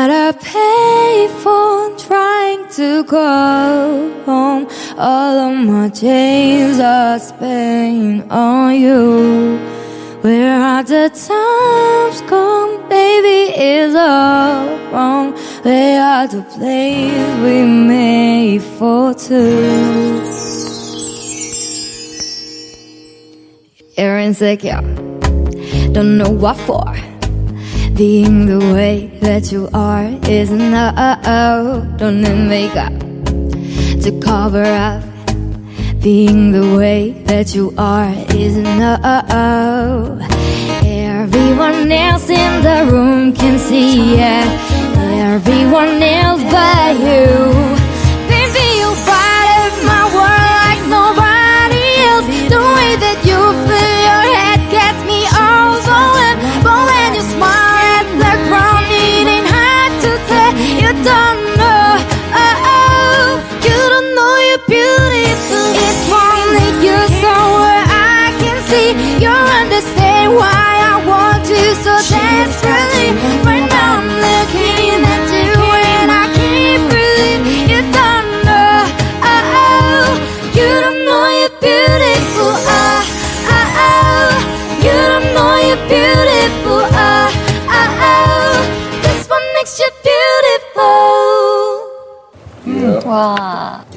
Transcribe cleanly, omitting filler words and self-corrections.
at a payphone trying to go home. All of my chains are spinning on you. Where are the times gone? Baby, it's all wrong. Where are the places we made for two? You're insecure, don't know what for. Being the way that you are is enough. Don't need makeup to cover up. Being the way that you are is enough. Everyone else in the room can see it. Everyone else but you. Baby, you fight up my world like nobody else. The way that you feel your head gets me overwhelmed. But when you smile at the ground, it ain't hard to tell. You don't know, you don't know you're beautiful. It's only you somewhere I can see. You understand why I want you so desperately. Right now I'm looking at you and I can't believe you don't know, you don't know you're beautiful. You don't know you're beautiful. This one makes you beautiful. 와.